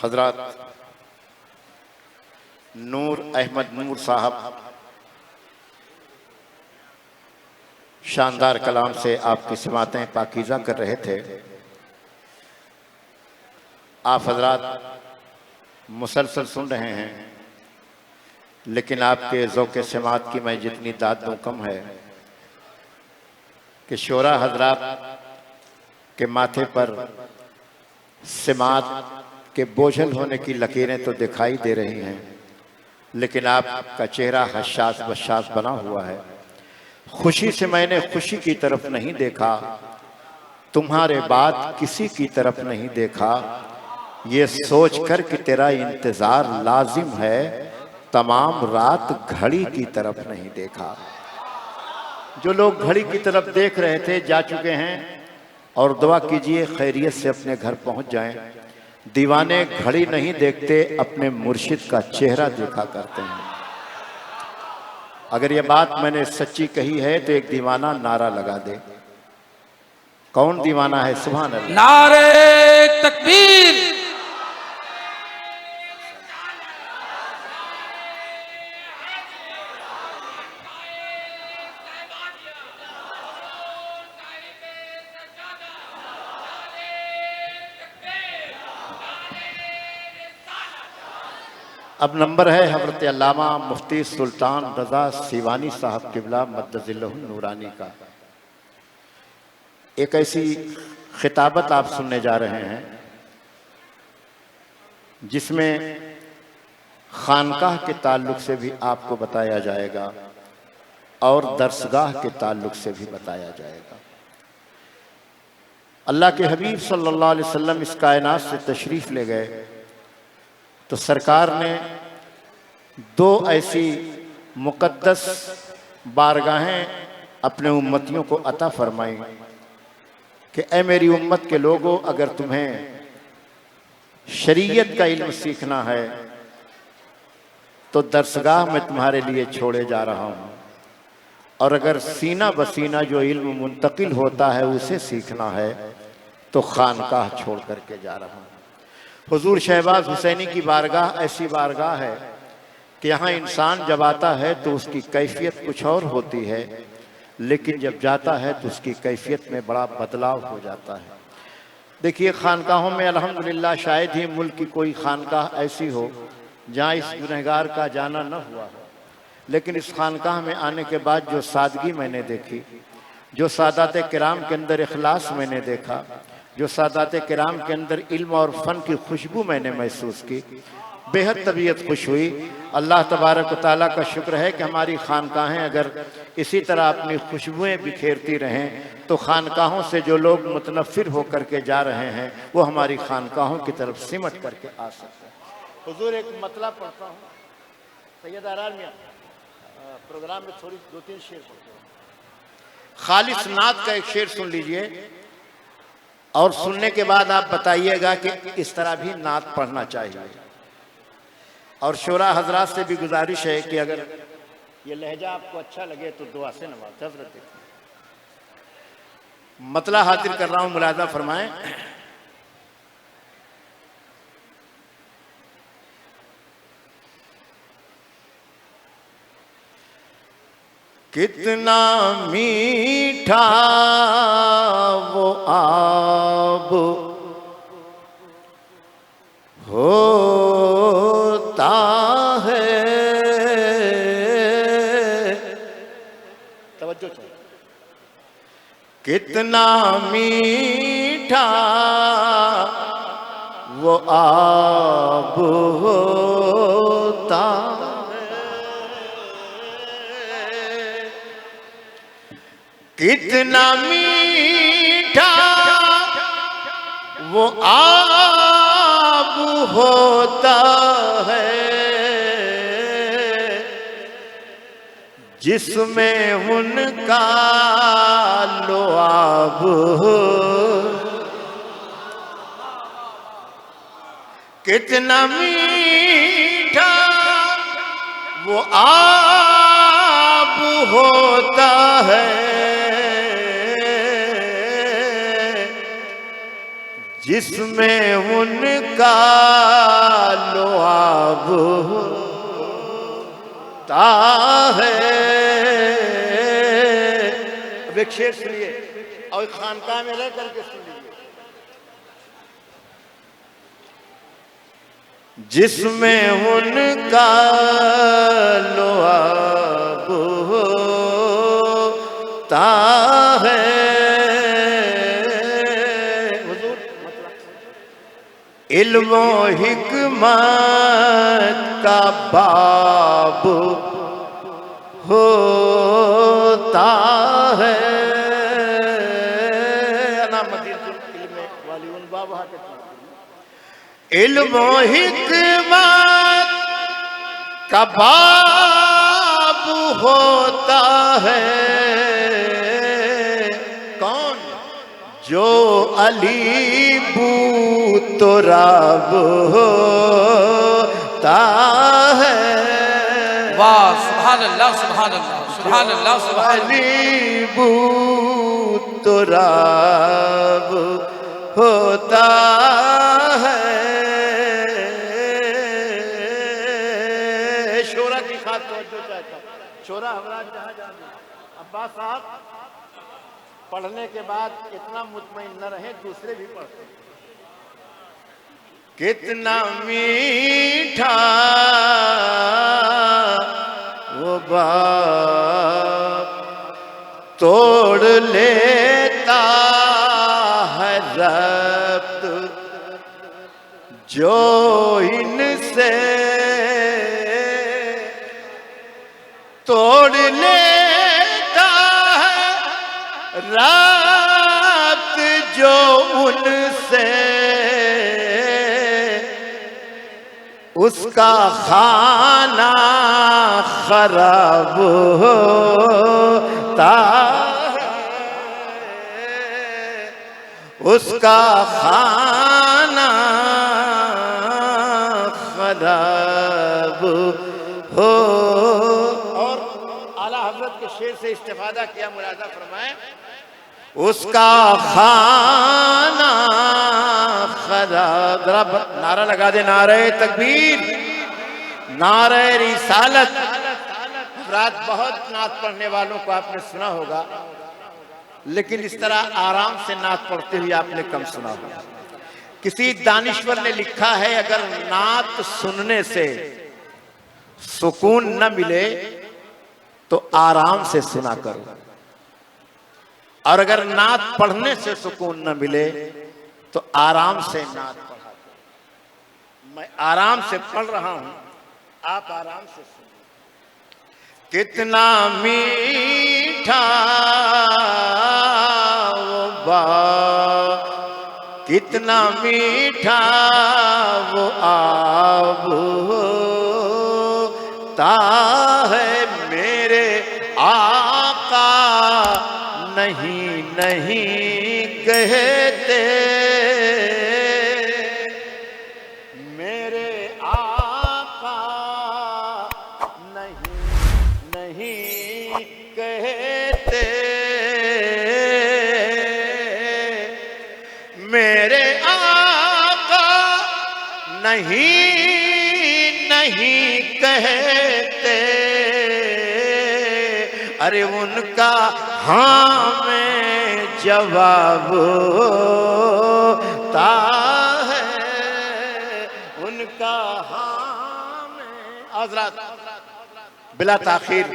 हजरत नूर अहमद नूर साहब शानदार कलाम से आपकी समातें पाकीज़ा कर रहे थे। आप हजरात मुसलसल सुन रहे हैं, लेकिन आपके ज़ौक़े समात की मैं जितनी दाद दूँ कम है कि शोरा हजरात के माथे पर समात के बोझल होने की लकीरें तो दिखाई दे रही हैं, लेकिन आपका चेहरा हशाश बशाश बना हुआ है। खुशी से मैंने खुशी की तरफ नहीं देखा, तुम्हारे बाद किसी की तरफ नहीं देखा, ये सोच कर कि तेरा इंतजार लाजिम है, तमाम रात घड़ी की तरफ नहीं देखा। जो लोग घड़ी की तरफ देख रहे थे जा चुके हैं, और दुआ कीजिए खैरियत से अपने घर पहुंच जाएं। दीवाने घड़ी नहीं देखते, अपने मुर्शिद का चेहरा देखा करते हैं। अगर ये बात मैंने सच्ची कही है तो एक दीवाना नारा लगा दे। कौन दीवाना है? सुभान अल्लाह। नारे तकबीर। अब नंबर है हज़रत अल्लामा मुफ्ती सुल्तान रज़ा सीवानी साहब क़िबला मद्दज़िल्लहु नूरानी का। एक ऐसी खिताबत आप सुनने जा रहे हैं जिसमें खानकाह के ताल्लुक से भी आपको बताया जाएगा और दरसगाह के ताल्लुक से भी बताया जाएगा। अल्लाह के हबीब सल्लल्लाहु अलैहि वसल्लम इस कायनात से तशरीफ़ ले गए तो सरकार ने दो ऐसी मुक़द्दस बारगाहें अपने उम्मतियों को अता फरमाई कि ऐ मेरी उम्मत के लोगों, अगर तुम्हें शरीयत का इल्म सीखना है तो दरसगाह में तुम्हारे लिए छोड़े जा रहा हूँ, और अगर सीना बसीना जो इल्म मुंतकिल होता है उसे सीखना है तो खानकाह छोड़ करके जा रहा हूँ। हुजूर शहबाज हुसैनी की बारगाह ऐसी बारगाह है कि यहाँ इंसान जब आता है तो उसकी कैफियत कुछ और होती है, लेकिन जब जाता है तो उसकी कैफियत में बड़ा बदलाव हो जाता है। देखिए, खानकाहों में अल्हम्दुलिल्लाह शायद ही मुल्क की कोई खानकाह ऐसी हो जहाँ इस गुनहगार का जाना न हुआ हो, लेकिन इस खानकाह में आने के बाद जो सादगी मैंने देखी, जो सादात किराम के अंदर इखलास मैंने देखा, जो सादात किराम के अंदर इल्म और फ़न की खुशबू मैंने महसूस की, बेहद तबीयत खुश हुई। अल्लाह तबारक व तआला का शुक्र है कि हमारी खानकाहें अगर इसी तरह अपनी खुशबुएँ बिखेरती रहें तो खानकाहों से जो लोग मुतनफ़िर होकर के जा रहे हैं वो हमारी खानकाहों की तरफ सिमट करके आ सकते हैं। हुजूर एक मतला पढ़ता हूँ, सैयद आरार मियां प्रोग्राम में थोड़ी दो तीन शेर पढ़ते हैं। खालिस नात का एक शेर सुन लीजिए और सुनने के बाद आप बताइएगा कि इस तरह भी नात पढ़ना चाहिए। और शोरा हजरात से भी गुजारिश है कि अगर ये लहजा आपको अच्छा लगे तो दुआ से नवाज़। हजरत मतला हाजिर कर रहा हूँ, मुलाजा फरमाएं। कितना मीठा वो आब होता है, तवज्जो चाहिए। कितना मीठा वो आब होता कितना मीठा वो आब होता है जिसमें उनका लुआब हो। कितना मीठा वो आब होता है जिसमें उनका लुआब होता है। अब एक शेर सुनिए और खानकाह में रह करके सुन लीजिए। जिसमें उनका लुआब होता है। इल्म और हिकमत का बाब होता है। इल्म और हिकमत का बाब होता है। कौन? जो अली तुराब होता है। वाह, सुभान अल्लाह, सुभान अल्लाह, सुभान अल्लाह, सुभान अलीबू तुराब होता है। शोरा की खास तवज्जो चाहता हूं। शोरा हमारा जहां अब्बास साहब पढ़ने के बाद इतना मुतमईन न रहे, दूसरे भी पढ़ते। कितना मीठा वो बाप तोड़ लेता है रब्त, जो इनसे तोड़ लेता है रब्त, जो उनसे उसका खाना खराब होता है। उसका खाना खराब हो। और आला हजरत के शेर से इस्तिफादा किया, मुलाजा फरमाए। उसका खाना खराब। नारा लगा दे, नारे तकबीर, नारे रिसालत। रात बहुत नात पढ़ने वालों को आपने सुना होगा, लेकिन इस तरह आराम से नात पढ़ते हुए आपने कम सुना होगा। किसी दानिश्वर ने लिखा है, अगर नात सुनने से सुकून न मिले तो आराम से सुना करो, और अगर नात पढ़ने से सुकून न मिले तो आराम से नात पढ़ा करो। मैं आराम से पढ़ रहा हूं, आप आराम से सुनिए। कितना मीठा वो बाप, कितना मीठा वो आब होता है। मेरे आका नहीं नहीं कहते, मेरे आका नहीं नहीं कहते, मेरे आका नहीं नहीं कहते। अरे उनका हाँ में जवाब होता है। उनका हाँ में। हज़रात बिला ताखीर